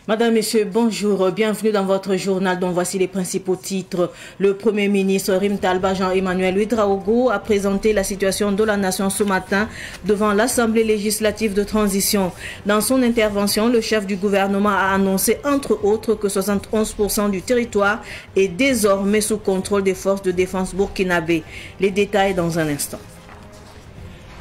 Madame, Monsieur, bonjour. Bienvenue dans votre journal dont voici les principaux titres. Le Premier ministre Rim Talba Jean-Emmanuel Ouedraogo a présenté la situation de la nation ce matin devant l'Assemblée législative de transition. Dans son intervention, le chef du gouvernement a annoncé entre autres que 71% du territoire est désormais sous contrôle des forces de défense burkinabé. Les détails dans un instant.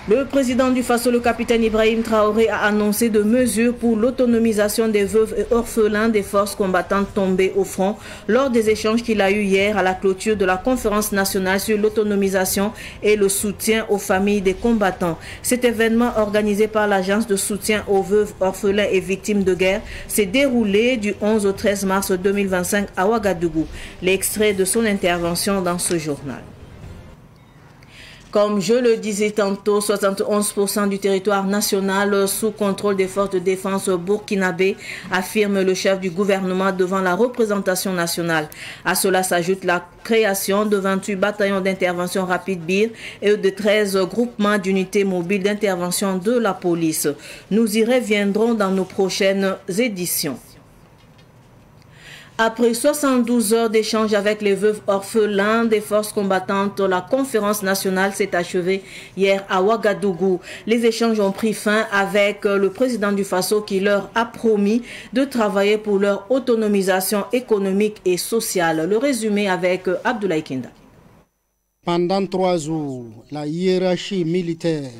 Le président du Faso, le capitaine Ibrahim Traoré, a annoncé de mesures pour l'autonomisation des veuves et orphelins des forces combattantes tombées au front lors des échanges qu'il a eus hier à la clôture de la conférence nationale sur l'autonomisation et le soutien aux familles des combattants. Cet événement organisé par l'Agence de soutien aux veuves, orphelins et victimes de guerre s'est déroulé du 11 au 13 mars 2025 à Ouagadougou. L'extrait de son intervention dans ce journal. Comme je le disais tantôt, 71% du territoire national sous contrôle des forces de défense burkinabé, affirme le chef du gouvernement devant la représentation nationale. À cela s'ajoute la création de 28 bataillons d'intervention rapide BIR et de 13 groupements d'unités mobiles d'intervention de la police. Nous y reviendrons dans nos prochaines éditions. Après 72 heures d'échange avec les veuves orphelins des forces combattantes, la conférence nationale s'est achevée hier à Ouagadougou. Les échanges ont pris fin avec le président du Faso qui leur a promis de travailler pour leur autonomisation économique et sociale. Le résumé avec Abdoulaye Kinda. Pendant 3 jours, la hiérarchie militaire,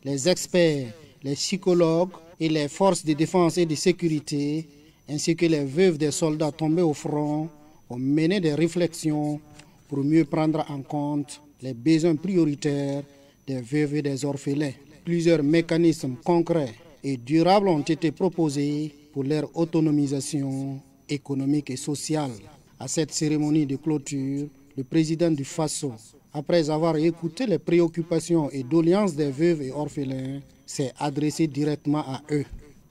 les experts, les psychologues et les forces de défense et de sécurité ainsi que les veuves des soldats tombés au front, ont mené des réflexions pour mieux prendre en compte les besoins prioritaires des veuves et des orphelins. Plusieurs mécanismes concrets et durables ont été proposés pour leur autonomisation économique et sociale. À cette cérémonie de clôture, le président du Faso, après avoir écouté les préoccupations et doléances des veuves et orphelins, s'est adressé directement à eux.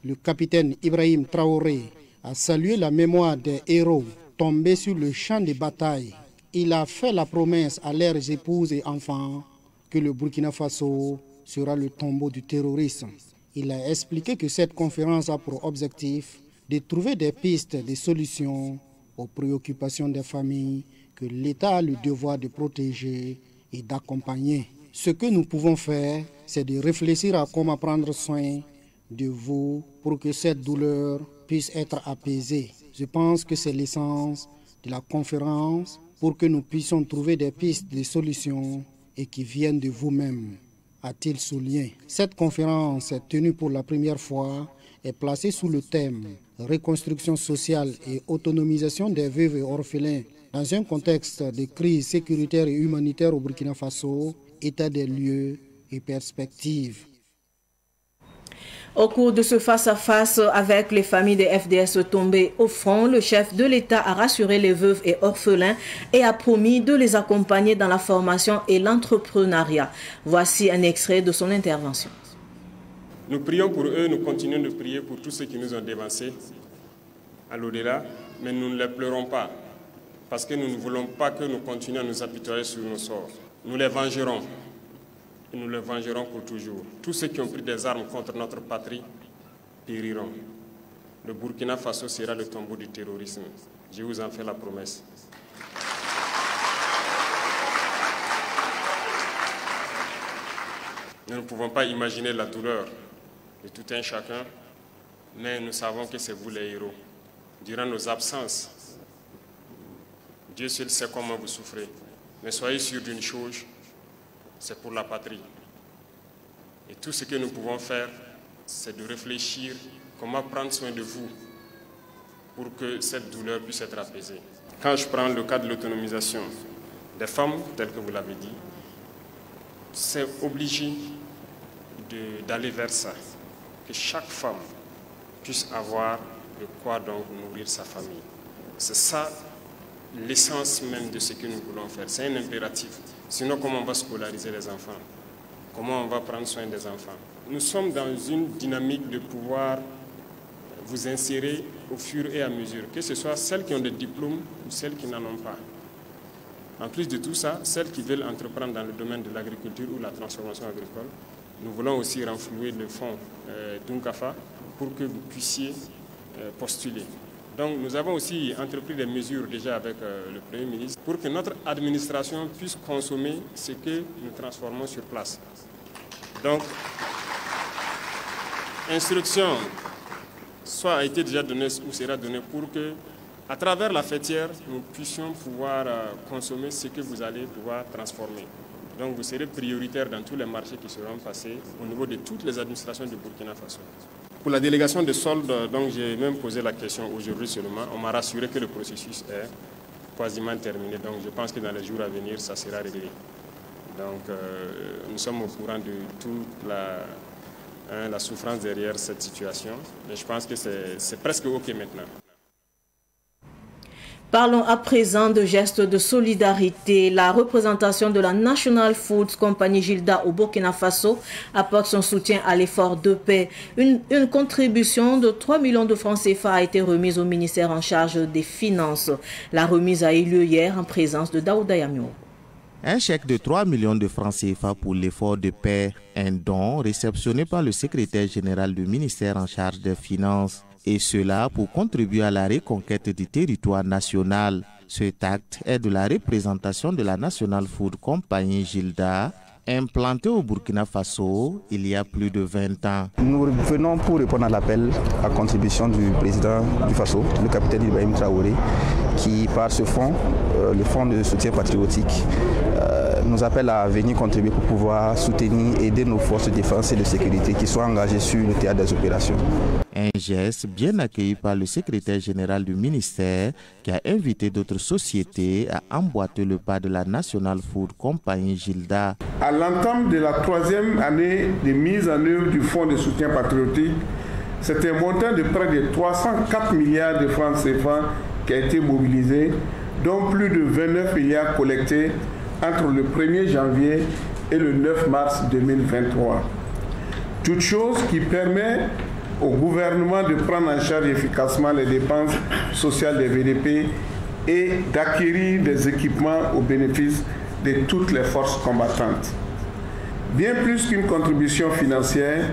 Le capitaine Ibrahim Traoré a salué la mémoire des héros tombés sur le champ de bataille. Il a fait la promesse à leurs épouses et enfants que le Burkina Faso sera le tombeau du terrorisme. Il a expliqué que cette conférence a pour objectif de trouver des pistes de solutions aux préoccupations des familles que l'État a le devoir de protéger et d'accompagner. Ce que nous pouvons faire, c'est de réfléchir à comment prendre soin de vous pour que cette douleur puisse être apaisée. Je pense que c'est l'essence de la conférence pour que nous puissions trouver des pistes de solutions et qui viennent de vous-même, a-t-il souligné. Cette conférence est tenue pour la première fois et placée sous le thème reconstruction sociale et autonomisation des veuves et orphelins dans un contexte de crise sécuritaire et humanitaire au Burkina Faso, état des lieux et perspectives. Au cours de ce face-à-face avec les familles des FDS tombées au front, le chef de l'État a rassuré les veuves et orphelins et a promis de les accompagner dans la formation et l'entrepreneuriat. Voici un extrait de son intervention. Nous prions pour eux, nous continuons de prier pour tous ceux qui nous ont dévancés à l'au-delà, mais nous ne les pleurons pas, parce que nous ne voulons pas que nous continuions à nous apitoyer sur nos sorts. Nous les vengerons. Et nous les vengerons pour toujours. Tous ceux qui ont pris des armes contre notre patrie périront. Le Burkina Faso sera le tombeau du terrorisme. Je vous en fais la promesse. Nous ne pouvons pas imaginer la douleur de tout un chacun, mais nous savons que c'est vous les héros. Durant nos absences, Dieu seul sait comment vous souffrez. Mais soyez sûrs d'une chose, c'est pour la patrie. Et tout ce que nous pouvons faire, c'est de réfléchir comment prendre soin de vous pour que cette douleur puisse être apaisée. Quand je prends le cas de l'autonomisation des femmes, tel que vous l'avez dit, c'est obligé d'aller vers ça. Que chaque femme puisse avoir de quoi donc nourrir sa famille. C'est ça l'essence même de ce que nous voulons faire. C'est un impératif. Sinon, comment on va scolariser les enfants? Comment on va prendre soin des enfants? Nous sommes dans une dynamique de pouvoir vous insérer au fur et à mesure, que ce soit celles qui ont des diplômes ou celles qui n'en ont pas. En plus de tout ça, celles qui veulent entreprendre dans le domaine de l'agriculture ou la transformation agricole, nous voulons aussi renflouer le fonds d'Unkafa pour que vous puissiez postuler. Donc nous avons aussi entrepris des mesures déjà avec le Premier ministre pour que notre administration puisse consommer ce que nous transformons sur place. Donc, instruction soit a été déjà donnée ou sera donnée pour que, à travers la fêtière, nous puissions pouvoir consommer ce que vous allez pouvoir transformer. Donc vous serez prioritaire dans tous les marchés qui seront passés au niveau de toutes les administrations du Burkina Faso. Pour la délégation de soldes, donc j'ai même posé la question aujourd'hui seulement. On m'a rassuré que le processus est quasiment terminé. Donc je pense que dans les jours à venir, ça sera réglé. Donc nous sommes au courant de toute la souffrance derrière cette situation. Mais je pense que c'est presque OK maintenant. Parlons à présent de gestes de solidarité. La représentation de la National Foods Company Gilda au Burkina Faso apporte son soutien à l'effort de paix. Une contribution de 3 millions de francs CFA a été remise au ministère en charge des Finances. La remise a eu lieu hier en présence de Daouda Yamio. Un chèque de 3 millions de francs CFA pour l'effort de paix, un don réceptionné par le secrétaire général du ministère en charge des Finances. Et cela pour contribuer à la reconquête du territoire national. Cet acte est de la représentation de la National Food Company Gilda, implantée au Burkina Faso il y a plus de 20 ans. Nous venons pour répondre à l'appel à contribution du président du Faso, le capitaine Ibrahim Traoré, qui par ce fonds, le fonds de soutien patriotique, nous appelle à venir contribuer pour pouvoir soutenir et aider nos forces de défense et de sécurité qui sont engagées sur le théâtre des opérations. Un geste bien accueilli par le secrétaire général du ministère qui a invité d'autres sociétés à emboîter le pas de la National Food Company Gilda. À l'entame de la 3e année de mise en œuvre du fonds de soutien patriotique, c'est un montant de près de 304 milliards de francs CFA qui a été mobilisé, dont plus de 29 milliards collectés entre le 1er janvier et le 9 mars 2023. Toute chose qui permet au gouvernement de prendre en charge efficacement les dépenses sociales des VDP et d'acquérir des équipements au bénéfice de toutes les forces combattantes. Bien plus qu'une contribution financière,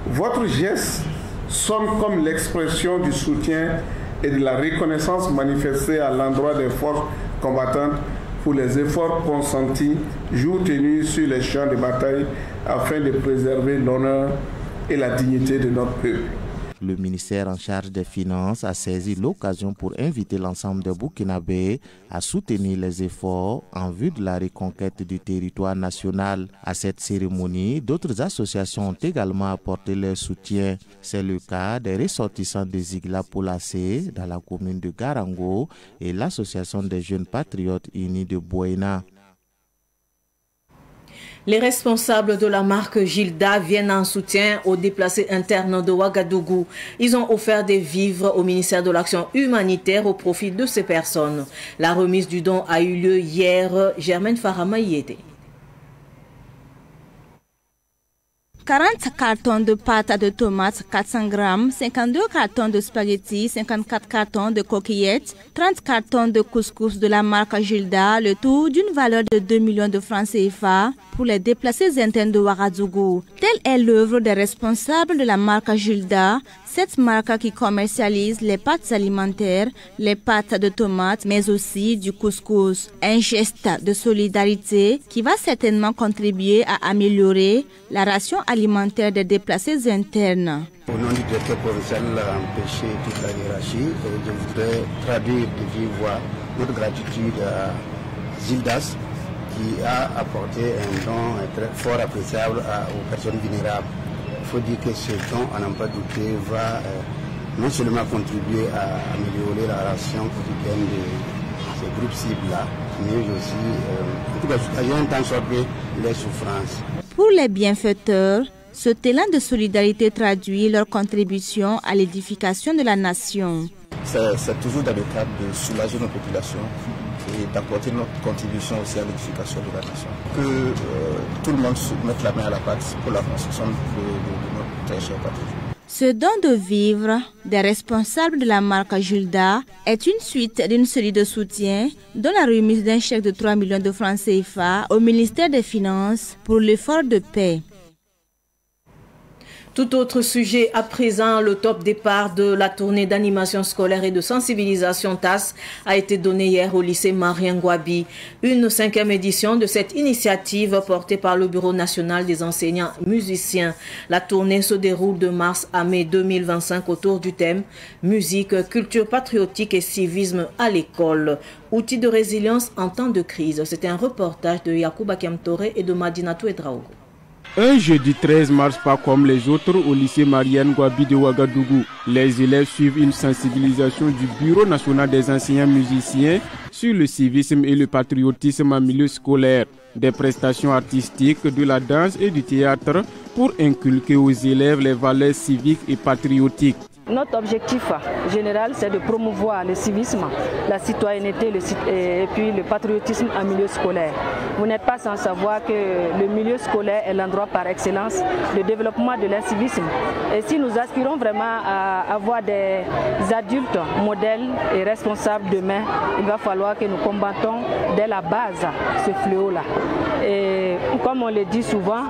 votre geste sonne comme l'expression du soutien et de la reconnaissance manifestée à l'endroit des forces combattantes pour les efforts consentis jour tenu sur les champs de bataille afin de préserver l'honneur et la dignité de notre peuple. Le ministère en charge des Finances a saisi l'occasion pour inviter l'ensemble des Burkinabés à soutenir les efforts en vue de la reconquête du territoire national. À cette cérémonie, d'autres associations ont également apporté leur soutien. C'est le cas des ressortissants des Zigla Polacé dans la commune de Garango et l'association des jeunes patriotes unis de Boena. Les responsables de la marque Gilda viennent en soutien aux déplacés internes de Ouagadougou. Ils ont offert des vivres au ministère de l'Action humanitaire au profit de ces personnes. La remise du don a eu lieu hier. Germaine Farama y était. 40 cartons de pâte de tomates 400 grammes, 52 cartons de spaghettis, 54 cartons de coquillettes, 30 cartons de couscous de la marque Gilda, le tout d'une valeur de 2 millions de francs CFA pour les déplacés internes de Ouagadougou. Telle est l'œuvre des responsables de la marque Gilda, cette marque qui commercialise les pâtes alimentaires, les pâtes de tomates, mais aussi du couscous. Un geste de solidarité qui va certainement contribuer à améliorer la ration alimentaire des déplacés internes. Au nom du directeur provincial empêcher toute la hiérarchie, je voudrais traduire de vive voix notre gratitude à Gildas qui a apporté un don très fort appréciable aux personnes vulnérables. Il faut dire que ce don, à n'en pas douter, va non seulement contribuer à améliorer la ration quotidienne de ces groupes cibles-là, mais aussi, en tout cas, soulager un temps soit peu les souffrances. Pour les bienfaiteurs, ce élan de solidarité traduit leur contribution à l'édification de la nation. C'est toujours dans le cadre de soulager nos populations et d'apporter notre contribution aussi à l'édification de la nation. Que tout le monde mette la main à la pâte pour la construction de notre très cher patrie. Ce don de vivre des responsables de la marque Gilda est une suite d'une série de soutiens, dont la remise d'un chèque de 3 millions de francs CFA au ministère des Finances pour l'effort de paix. Tout autre sujet à présent, le top départ de la tournée d'animation scolaire et de sensibilisation TAS a été donné hier au lycée Marien Ngouabi. Une 5e édition de cette initiative portée par le Bureau national des enseignants musiciens. La tournée se déroule de mars à mai 2025 autour du thème musique, culture patriotique et civisme à l'école. Outils de résilience en temps de crise. C'était un reportage de Yacouba Kiamtore et de Madinatou Edraogo. Un jeudi 13 mars, pas comme les autres, au lycée Marien Ngouabi de Ouagadougou. Les élèves suivent une sensibilisation du Bureau national des enseignants musiciens sur le civisme et le patriotisme en milieu scolaire. Des prestations artistiques, de la danse et du théâtre pour inculquer aux élèves les valeurs civiques et patriotiques. Notre objectif général, c'est de promouvoir le civisme, la citoyenneté et puis le patriotisme en milieu scolaire. Vous n'êtes pas sans savoir que le milieu scolaire est l'endroit par excellence de développement de l'incivisme. Et si nous aspirons vraiment à avoir des adultes modèles et responsables demain, il va falloir que nous combattons dès la base ce fléau-là. Et comme on le dit souvent,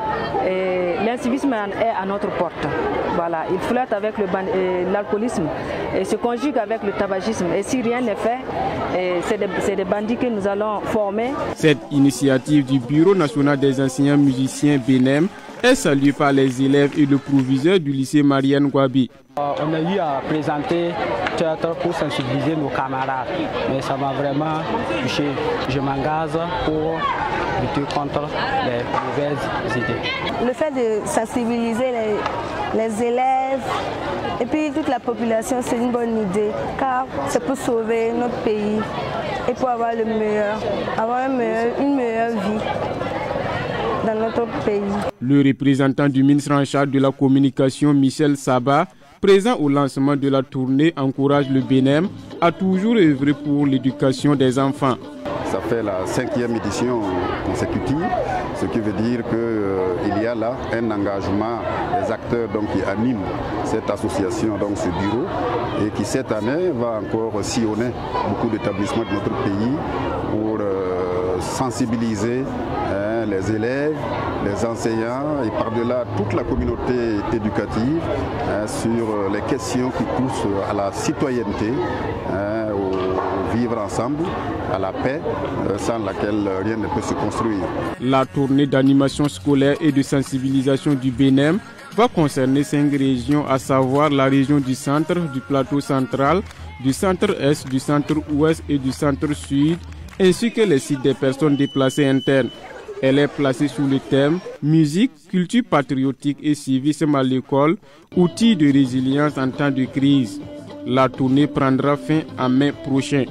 l'incivisme est à notre porte. Voilà, il flotte avec l'alcoolisme et se conjugue avec le tabagisme. Et si rien n'est fait, c'est des bandits que nous allons former. Cette initiative du Bureau national des enseignants musiciens BNEM est saluée par les élèves et le proviseur du lycée Marien Ngouabi. On a eu à présenter théâtre pour sensibiliser nos camarades, mais ça m'a vraiment touché. Je m'engage pour lutter contre les mauvaises idées. Le fait de sensibiliser les élèves et puis toute la population, c'est une bonne idée, car ça peut sauver notre pays et pour avoir le meilleur, une meilleure vie dans notre pays. Le représentant du ministre en charge de la communication, Michel Saba, présent au lancement de la tournée, encourage le BNEM à toujours œuvrer pour l'éducation des enfants. Ça fait la 5e édition consécutive, ce qui veut dire qu'il y a là un engagement des acteurs qui animent cette association, ce bureau, et qui cette année va encore sillonner beaucoup d'établissements de notre pays pour sensibiliser les élèves, les enseignants et par-delà toute la communauté éducative sur les questions qui poussent à la citoyenneté, au vivre ensemble, à la paix, sans laquelle rien ne peut se construire. La tournée d'animation scolaire et de sensibilisation du BNEM va concerner 5 régions, à savoir la région du centre, du plateau central, du centre-est, du centre-ouest et du centre-sud, ainsi que les sites des personnes déplacées internes. Elle est placée sous le thème « Musique, culture patriotique et civisme à l'école, outils de résilience en temps de crise ». La tournée prendra fin en mai prochain.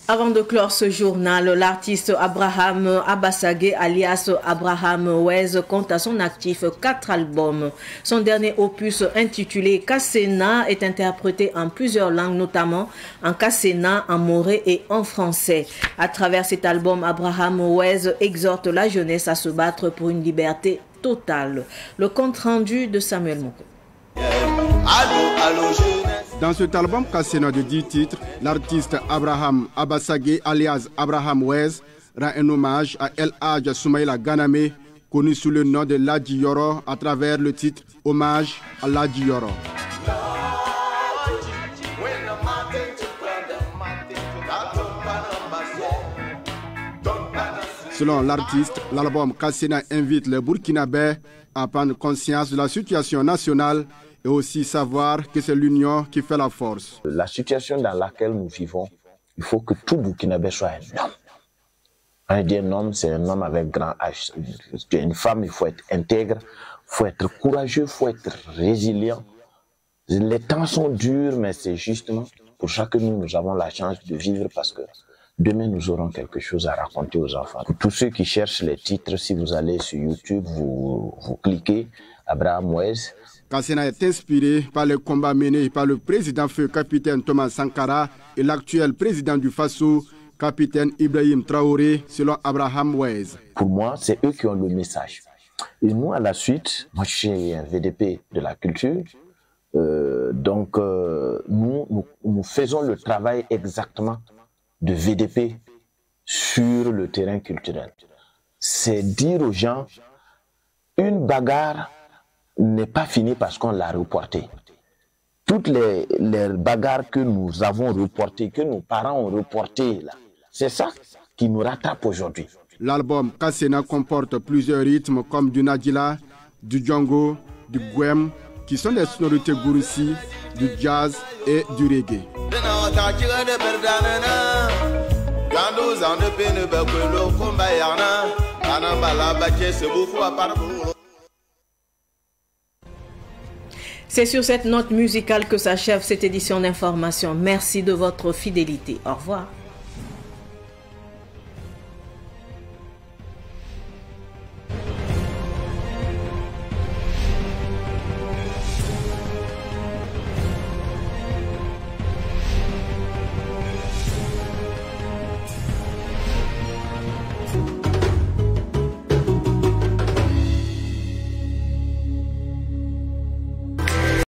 Avant de clore ce journal, l'artiste Abraham Abassage alias Abraham Wez compte à son actif 4 albums. Son dernier opus intitulé Kassena est interprété en plusieurs langues, notamment en Kassena, en moré et en français. À travers cet album, Abraham Wez exhorte la jeunesse à se battre pour une liberté totale. Le compte rendu de Samuel Moko. Dans cet album Kassena de 10 titres, l'artiste Abraham Abassage alias Abraham Wez rend un hommage à El Hadj Soumaïla Ganame, connu sous le nom de Ladji Yoro, à travers le titre Hommage à Ladji Yoro. Selon l'artiste, l'album Kassena invite les Burkinabés à prendre conscience de la situation nationale et aussi savoir que c'est l'union qui fait la force. La situation dans laquelle nous vivons, il faut que tout Burkinabé soit un homme. Un dit un homme, c'est un homme avec grand H. Une femme, il faut être intègre, il faut être courageux, il faut être résilient. Les temps sont durs, mais c'est justement pour ça que nous avons la chance de vivre, parce que demain, nous aurons quelque chose à raconter aux enfants. Pour tous ceux qui cherchent les titres, si vous allez sur YouTube, vous cliquez Abraham Wez. Kassena est inspiré par les combats menés par le président feu capitaine Thomas Sankara et l'actuel président du Faso, capitaine Ibrahim Traoré, selon Abraham Wez. Pour moi, c'est eux qui ont le message. Et nous, à la suite, moi je suis un VDP de la culture, nous faisons le travail exactement de VDP sur le terrain culturel. C'est dire aux gens, une bagarre n'est pas finie parce qu'on l'a reportée. Toutes les bagarres que nous avons reportées, que nos parents ont reportées, c'est ça qui nous rattrape aujourd'hui. L'album Kassena comporte plusieurs rythmes comme du Nadjila, du Django, du Gwem, qui sont des sonorités Gouroussi, du jazz et du reggae. C'est sur cette note musicale que s'achève cette édition d'information. Merci de votre fidélité. Au revoir.